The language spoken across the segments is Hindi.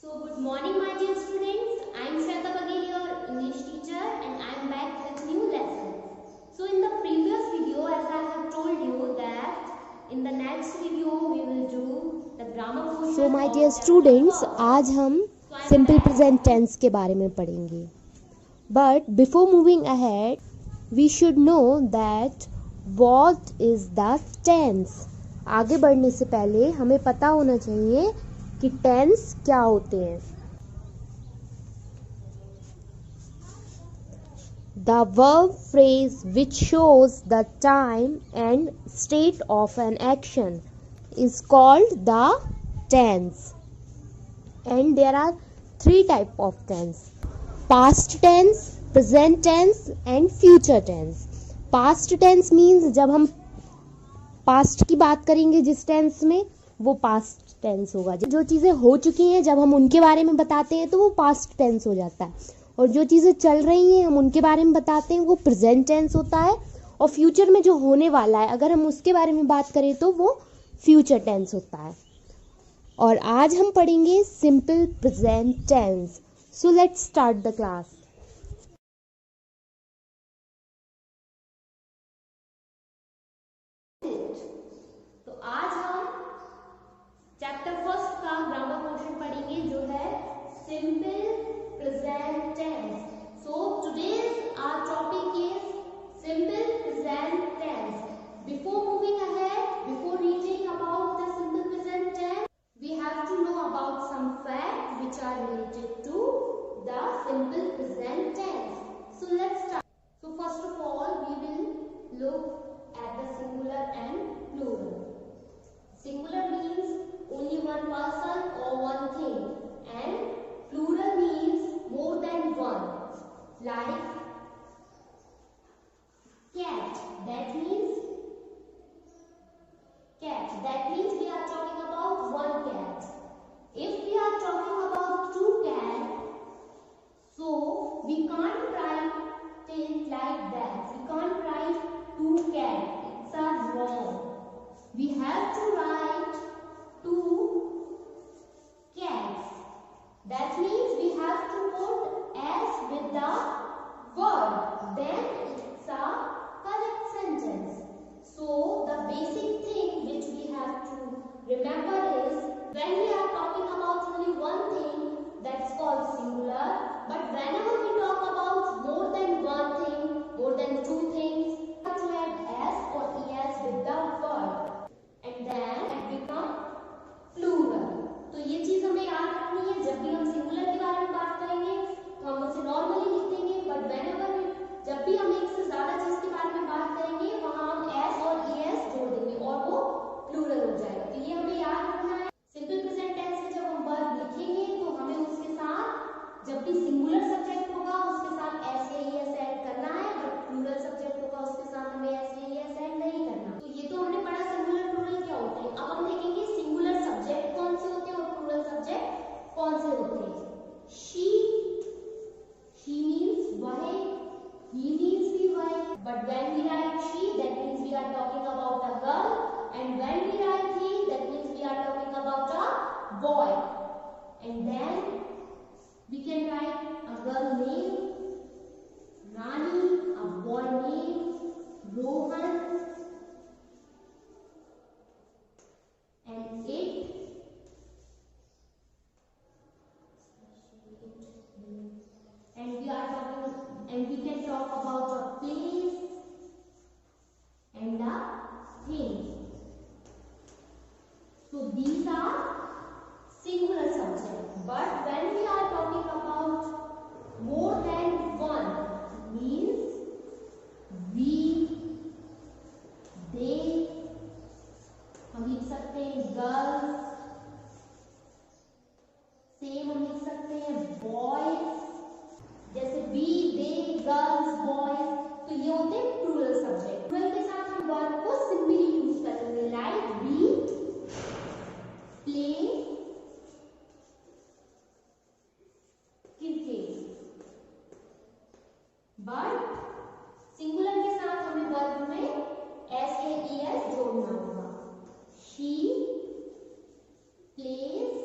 So good morning my dear students. I am Shweta Bagel, your English teacher, and I am back with new lesson. So in the previous video, as I have told you that in the next video we will do the grammar portion. So my dear students, आज हम simple present tense के बारे में पढ़ेंगे. But before moving ahead, we should know that what is the tense. आगे बढ़ने से पहले हमें पता होना चाहिए कि टेंस क्या होते हैं. The verb phrase which shows the time and state of an action is called the tense. And there are three types of tense: past tense, present tense and future tense. Past tense means जब हम past की बात करेंगे जिस tense में, वो पास्ट टेंस होगा. जो चीज़ें हो चुकी हैं जब हम उनके बारे में बताते हैं तो वो पास्ट टेंस हो जाता है, और जो चीज़ें चल रही हैं हम उनके बारे में बताते हैं वो प्रेजेंट टेंस होता है, और फ्यूचर में जो होने वाला है अगर हम उसके बारे में बात करें तो वो फ्यूचर टेंस होता है. और आज हम पढ़ेंगे simple present tense. So let's start the class. तो आज हम चैप्टर फर्स्ट का ग्रामर पोर्शन पढ़ेंगे जो है simple present tense. So today's our topic is simple present tense. Before moving ahead, before reading about the simple present tense, we have to know about some facts which are related to the simple present tense. So let's start. So first of all we will look at the singular and plural. Singular means only one person or one thing, and plural means more than one, like cat. That means we are talking about one cat. If we are talking about two cats, so we can't write it like that. We can't write two cats. It's wrong. We have to write two cats. That means we have to put s with the word. Then it's a correct sentence. So the basic thing which we have to remember is when we are talking about only one thing, that's called singular. But whenever we talk about more than one thing, more than two things, we have to add s or es with the word. And then it become plural. तो ये चीज हमें याद रखनी है. जब भी हम सिंगुलर के बारे में बात करेंगे तो हम उसे नॉर्मली लिख देंगे, बट whenever जब भी हम एक से ज्यादा चीज के बारे में बात करेंगे वहां हम s और es जोड़ देंगे और वो प्लूरल हो जाएगा. तो ये हमें याद रखना है. सिंपल प्रेजेंट टेंस में जब हम वर्ब लिखेंगे तो हमें उसके साथ जब भी सिंगुलर सब्जेक्ट होगा उसके साथ s या es ऐड करना है, बट प्लूरल सब्जेक्ट होगा उसके साथ हमें s या es ऐड नहीं करना. तो ये तो हमने पढ़ा सिंगुलर प्लूरल क्या होते हैं. अब हम देखेंगे सिंगुलर सब्जेक्ट कौन से होते हैं और प्लूरल सब्जेक्ट कौन से होते हैं. she means वह, he means भी वह, but when we write she, that means we are talking about a girl, and when we write he, that means we are talking about a boy. And then we can write a girl name Rani, a boy name Rohan, and it, and we are talking, and we can talk about a place and a thing. So these are singular subjects. But when we are talking about more than one, means we, they, हम लिख सकते हैं गर्ल्स, सेम हम लिख सकते हैं बॉयज, जैसे बी, दे, गर्ल्स, बॉयज. तो ये होते हैं प्लूरल सब्जेक्ट. प्लूरल के साथ हम वर्ब को सिंपली यूज करेंगे, like be, play, cricket. But singular के साथ हमें वर्ब में s या es जोड़ना होगा. she plays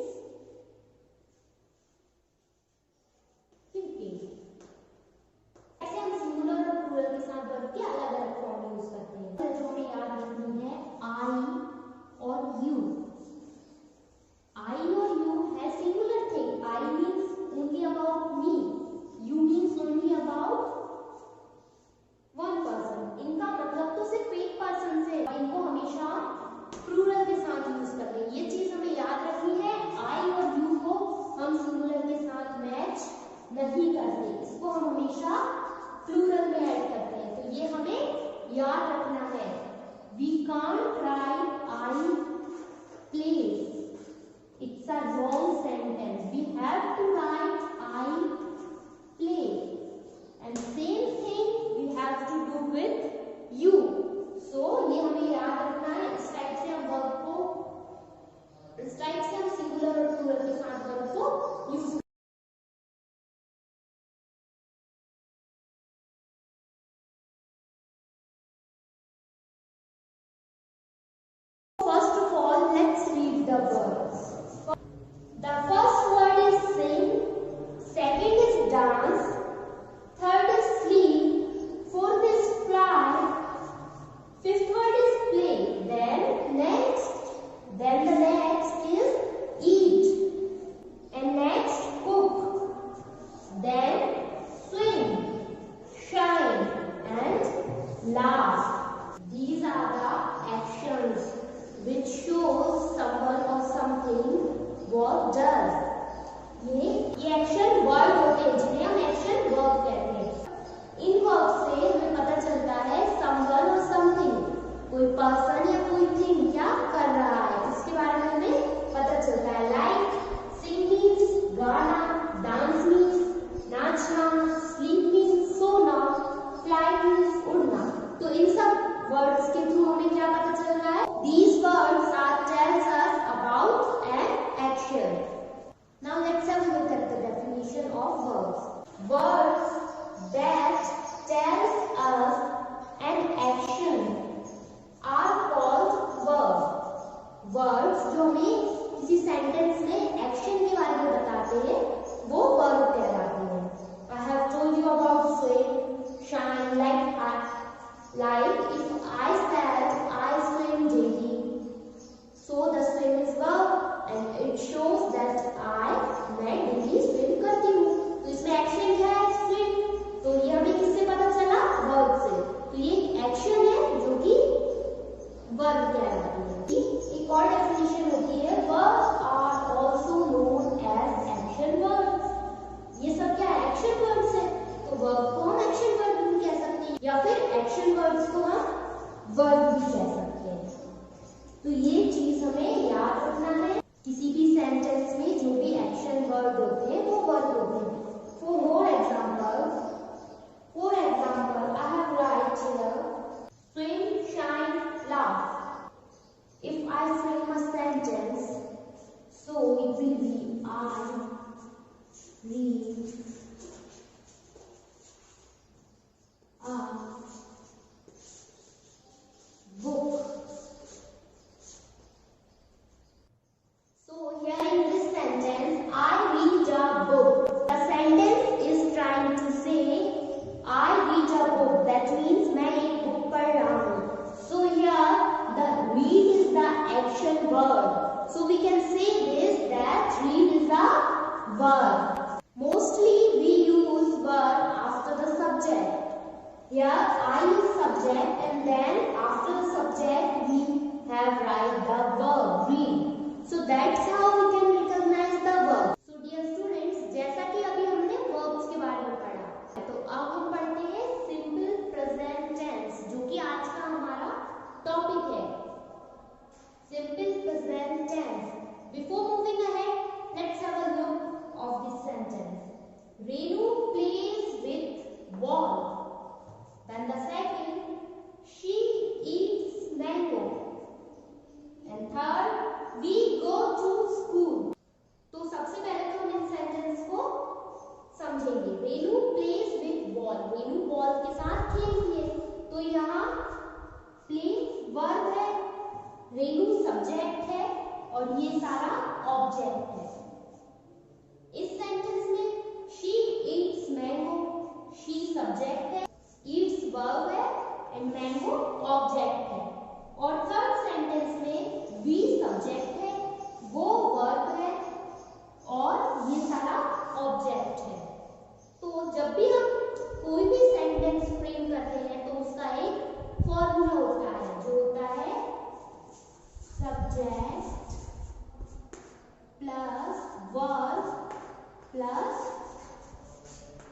First of all, let's read the words. The first word is sing, second is dance, third is sleep, fourth is fly, fifth word is play, then the next is eat, and next cook, then swim, shine, and laugh. These are the actions which shows someone or something what does. ये एक्शन वर्ड होते हैं जिन्हें हम एक्शन वर्ब कहते हैं। इन वर्ब से हमें पता चलता है someone और something, कोई पर्सन या कोई थिंग क्या कर रहा है इसके बारे में हमें पता चलता है। लाइक सिंग मीन्स गाना, डांस मीन्स नाचना, स्लीप मीन्स सोना, फ्लाई मीन्स उड़ना। तो इन सब वर्ड्स के थ्रू हमें क्या पता चल रहा है? These words tells us about an action. Now let's have a look at the definition of verbs. Words that tells us an action are called verbs. Words जो हमें किसी सेंटेंस में एक्शन के बारे में बताते हैं वो वर्ब कहलाते हैं। I have told you about swim, shine, like if I said I swim daily, so the swim is verb and it shows that मैं डेली स्विम करती हूँ। तो इसमें एक्शन क्या है? स्विम। तो ये हमें किससे पता चला? वर्ब से। तो ये एक्शन है जो कि वर्ब कहलाती है। एक और डेफिनेशन होती है verbs are also known as action words. ये सब क्या है? एक्शन वर्ड्स है। तो वर्ब को हम एक्शन वर्ड भी कह सकते हैं या फिर एक्शन वर्ड्स को हम वर्ब भी कह सकते हैं। तो ये चीज हमें याद रखना है। किसी भी सेंटेंस में जो भी एक्शन वर्ड होते हैं वो वर्ब होते हैं। For more example, I have write here swim, shine, laugh. If I frame a sentence, so it will be I read a book. So here in this sentence, I read a book. The sentence is trying to say I read a book. That means मैं एक book पढ़ रहा हूँ. So here the read is the action word. So we can say this that read is a verb. Mostly we use verb after the subject. Here I is subject and then after the subject we have write the verb read. So that's how we can recognize the verb. So dear students, जैसा कि अभी हमने verbs के बारे में पढ़ा, तो अब हम पढ़ते हैं simple present tense, जो कि आज का हमारा टॉपिक है। Simple present tense. Before moving ahead, let's have a look of this sentence. Renu plays with ball. Then the second, she eats mango. And third, we go to school. तो सबसे पहले तो हम इन सेंटेंस को समझेंगे। Renu plays with ball. Renu ball के साथ खेलती है। तो यहाँ प्ले वर्ब है, रेनू सब्जेक्ट है और ये सारा ऑब्जेक्ट है। इस सेंटेंस में she Yeats mango, she subject है, ईट्स वर्ब है एंड मैंगो ऑब्जेक्ट है। और थर्ड सेंटेंस में वी सब्जेक्ट है, वो वर्ब है और ये सारा ऑब्जेक्ट है। तो जब भी हम कोई भी सेंटेंस फ्रेम करते हैं तो उसका एक फॉर्मूला होता है जो होता है subject plus verb plus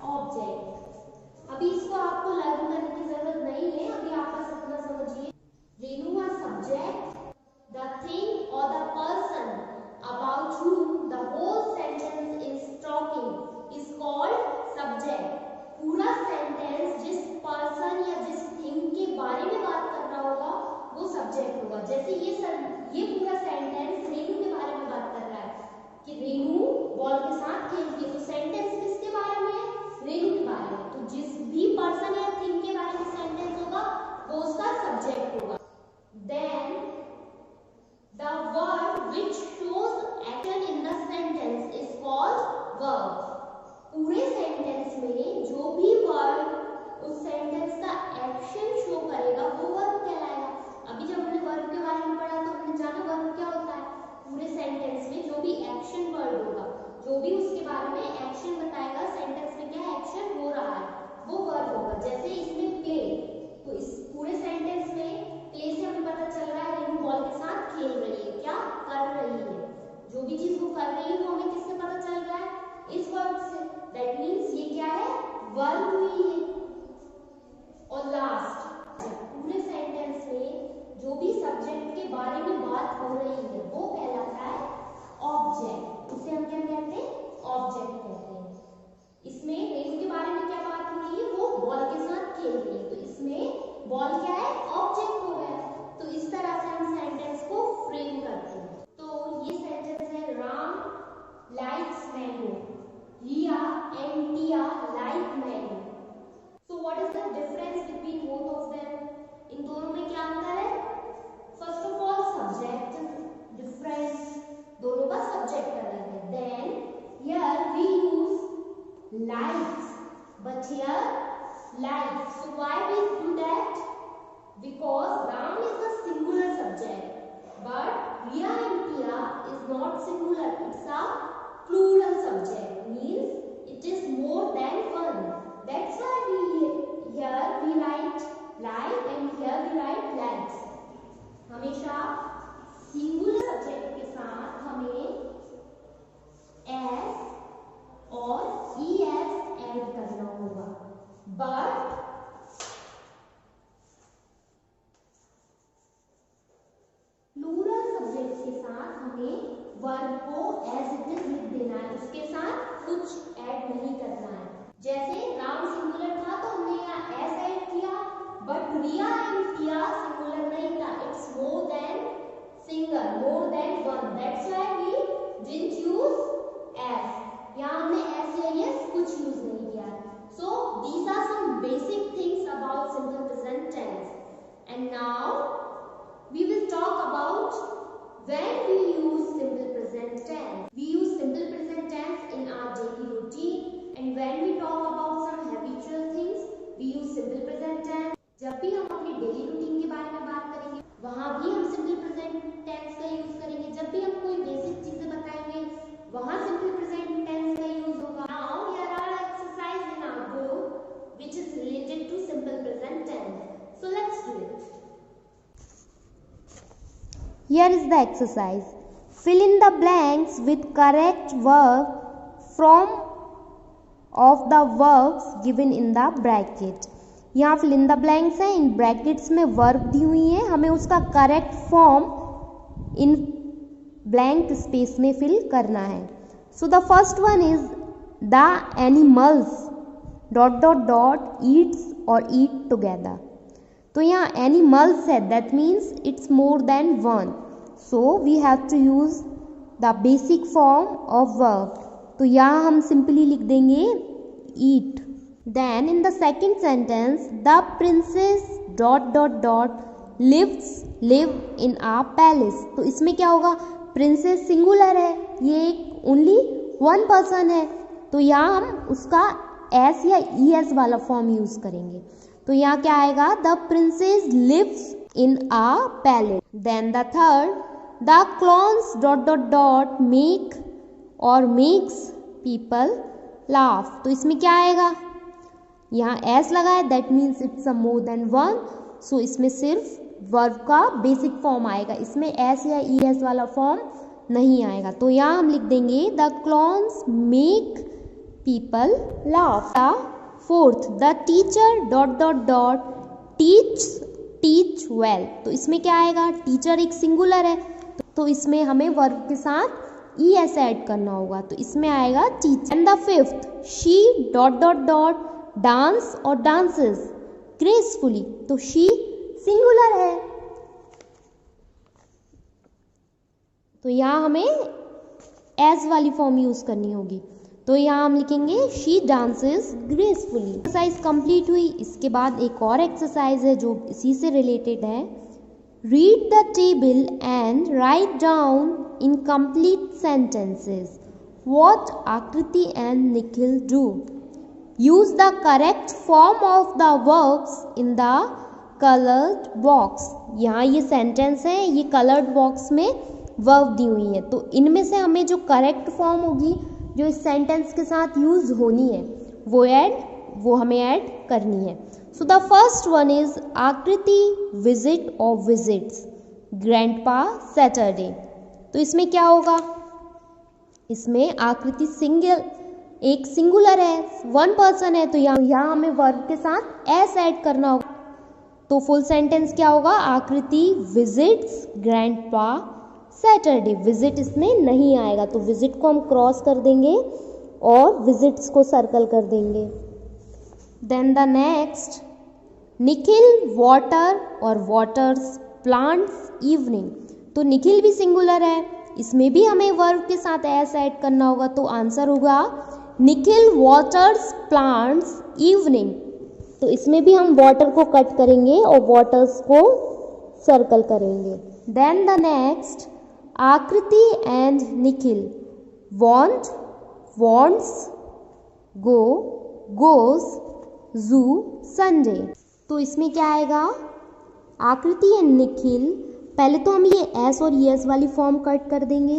object. अभी इसको आपको लर्न करने की जरूरत नहीं है, अभी आप बस इतना समझिए। Renu a subject, the thing or the person about whom the whole sentence is talking is called subject. पूरा सेंटेंस जिस पर्सन या जिस थिंग के बारे में बात कर रहा होगा वो सब्जेक्ट होगा। जैसे ये पूरा सेंटेंस रेनू के बारे में बात कर रहा है कि रेनू बॉल के साथ इन दोनों में क्या अंतर है? First of all subject difference, दोनों का सब्जेक्ट अलग है. Then here we use lights but here light. So why we do that? Because Ram is a singular subject, but Riya and Tia is not singular. It's a plural subject. Means it is more than one. That's why here we write light and here we write lights. हमेशा singular subject के साथ हमें s और es ऐड करना होगा. बट प्लूरल सब्जेक्ट के साथ हमें वर्ब को एज इट इज लिख देना है, उसके साथ कुछ ऐड नहीं करना है. जैसे राम सिंगुलर था तो हमने यहाँ एस ऐड किया, but Riya and Tiya singular नहीं था. It's more than single, more than one. That's why we didn't use S. यहाँ हमने एस या यस कुछ यूज नहीं किया. So these are some basic things about simple present tense. And now we will talk about when we use simple present tense. We use simple present tense in our daily routine, and when we talk about some habitual things, we use simple present tense. जब भी हम अपने डेली रूटीन के बारे में बात करेंगे, वहाँ भी हम simple present tense का यूज करेंगे. जब भी हम कोई बेसिक चीजें बताएंगे, वहाँ simple present tense का यूज होगा. Now here are exercise in our book which is related to simple present tense. So let's do it. Here is the exercise. Fill in the blanks with correct verb from of the verbs given in the bracket. यहाँ fill in the blanks है, इन brackets में verb दी हुई है, हमें उसका correct form इन blank space में fill करना है. So the first one is the animals ... eats or eat together. तो यहाँ animals है, that means it's more than one. So we have to use the basic form of verb. तो यहाँ हम simply लिख देंगे eat. Then in the second sentence, the princess ... live in a palace. तो इसमें क्या होगा? princess singular है, ये एक only one person है, तो यहाँ हम उसका s या es वाला फॉर्म यूज करेंगे. तो यहाँ क्या आएगा? The princess lives in a palace. Then the third, the clowns ... make or makes people laugh. तो इसमें क्या आएगा? यहाँ s लगा है, that means it's a more than one. So इसमें सिर्फ वर्ब का बेसिक फॉर्म आएगा, इसमें s या es वाला फॉर्म नहीं आएगा. तो यहाँ हम लिख देंगे the clowns make people laugh. Fourth, the teacher ... teach well. तो इसमें क्या आएगा? टीचर एक सिंगुलर है, तो इसमें हमें वर्ब के साथ es ऐड करना होगा, तो इसमें आएगा teacher. And the fifth, she ... dance और डांसेस ग्रेसफुली. तो शी सिंगुलर है, तो यहाँ हमें एज वाली फॉर्म यूज करनी होगी. तो यहाँ हम लिखेंगे she dances gracefully. Exercise complete हुई. इसके बाद एक और एक्सरसाइज है जो इसी से रिलेटेड है. Read the table and write down in complete sentences what Aakriti and Nikhil do. Use the correct form of the verbs in the coloured box. यहाँ ये सेंटेंस है, ये कलर्ड बॉक्स में वर्ब दी हुई है, तो इनमें से हमें जो करेक्ट फॉर्म होगी, जो इस सेंटेंस के साथ यूज होनी है, वो हमें ऐड करनी है. So the first one is आकृति विजिट और विजिट्स ग्रैंडपा सैटरडे. तो इसमें क्या होगा? इसमें आकृति एक सिंगुलर है, वन पर्सन है, तो यहाँ हमें वर्ब के साथ एस ऐड करना होगा. तो फुल सेंटेंस क्या होगा? आकृति विजिट्स ग्रैंडपा सैटरडे. विजिट इसमें नहीं आएगा, तो विजिट को हम क्रॉस कर देंगे और विजिट्स को सर्कल कर देंगे. Then the next, Nikhil water और वाटर्स प्लांट्स इवनिंग. तो निखिल भी सिंगुलर है, इसमें भी हमें वर्ब के साथ एस ऐड करना होगा, तो आंसर होगा निखिल वाटर्स प्लांट्स इवनिंग. तो इसमें भी हम वाटर को कट करेंगे और वाटर्स को सर्कल करेंगे. देन द नेक्स्ट, आकृति and Nikhil. want, wants, go, goes, zoo, Sunday. तो इसमें क्या आएगा, आकृति एंड निखिल. पहले तो हम ये एस और यस वाली फॉर्म कट कर देंगे.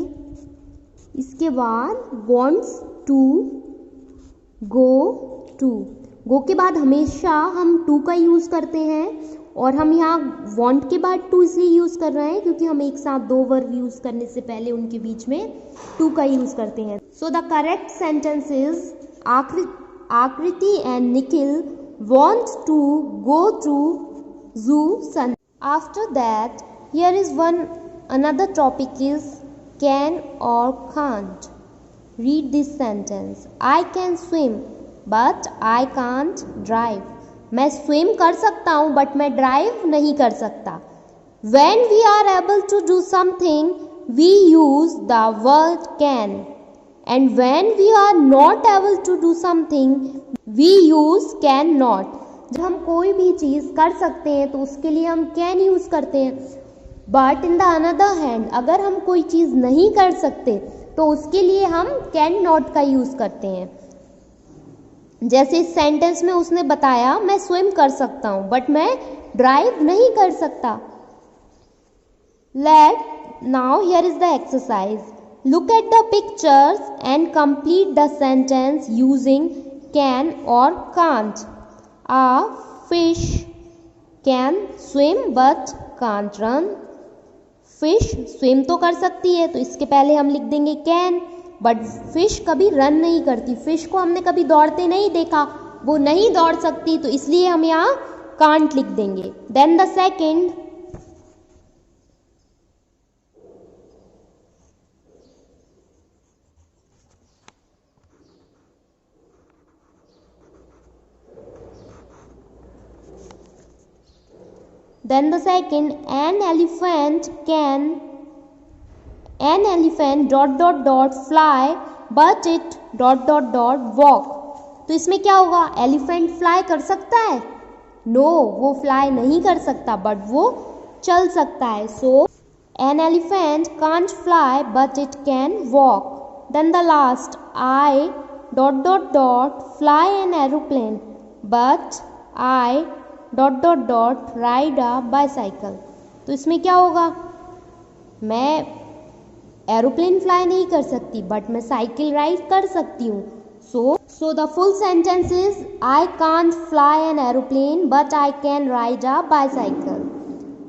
इसके बाद wants to, go to. गो के बाद हमेशा हम टू का यूज़ करते हैं और हम यहाँ want के बाद टू इसलिए यूज़ कर रहे हैं क्योंकि हम एक साथ दो वर्ब यूज़ करने से पहले उनके बीच में टू का यूज़ करते हैं. So the correct sentence is Aakriti and Nikhil want to go to zoo Sunday. After that, here is another topic is can or can't. Read this sentence. I can swim but I can't drive. मैं swim कर सकता हूँ but मैं drive नहीं कर सकता. When we are able to do something, we use the word can. And when we are not able to do something, we use cannot. जब हम कोई भी चीज़ कर सकते हैं तो उसके लिए हम can यूज़ करते हैं. But in the another hand, अगर हम कोई चीज़ नहीं कर सकते तो उसके लिए हम कैन नॉट का यूज़ करते हैं. जैसे इस सेंटेंस में उसने बताया मैं स्विम कर सकता हूँ बट मैं ड्राइव नहीं कर सकता. Let now here is the exercise. Look at the pictures and complete the sentence using can or can't. A fish can swim but can't run. Fish swim तो कर सकती है तो इसके पहले हम लिख देंगे कैन. बट फिश कभी रन नहीं करती. फिश को हमने कभी दौड़ते नहीं देखा, वो नहीं दौड़ सकती, तो इसलिए हम यहाँ कांट लिख देंगे. Then the second, an elephant fly but it walk. तो इसमें क्या होगा, एलिफेंट फ्लाई कर सकता है? नो, वो फ्लाई नहीं कर सकता बट वो चल सकता है. सो an elephant can't fly but it can walk. Then the last, I fly an aeroplane but I ride a bicycle. तो इसमें क्या होगा, मैं एरोप्लेन फ्लाई नहीं कर सकती बट मैं साइकिल राइड कर सकती हूँ. So the full sentence is I can't fly an aeroplane but I can ride a bicycle.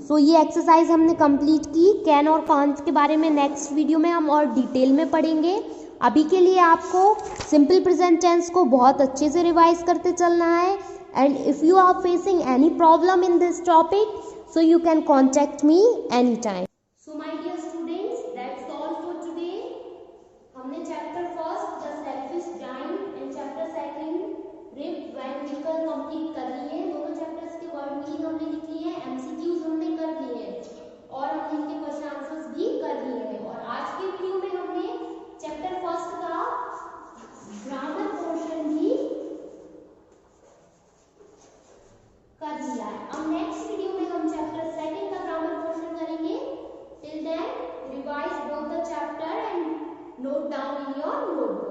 So ये एक्सरसाइज हमने कंप्लीट की. कैन और कांट के बारे में नेक्स्ट वीडियो में हम और डिटेल में पढ़ेंगे. अभी के लिए आपको सिंपल प्रेजेंट टेंस को बहुत अच्छे से रिवाइज करते चलना है. And if you are facing any problem in this topic, so you can contact me anytime. So my dear students, that's all for today. हमने chapter first the selfish giant and chapter second Rip Van Winkle complete कर लिए हैं. दोनों चैप्टर्स के वर्ड मीनिंग हमने लिख लिए हैं, एमसीक्यूज हमने कर लिए हैं और हमने इनके क्वेश्चन आंसर्स भी कर लिए हैं. और आज के वीडियो में हमने चैप्टर फर्स्ट का ग्रामर पोर्शन भी कर लिया है. अब नेक्स्ट वीडियो में हम चैप्टर सेकंड का ग्रामर पोर्शन करेंगे. Till then revise both the chapter and note down in your notebook.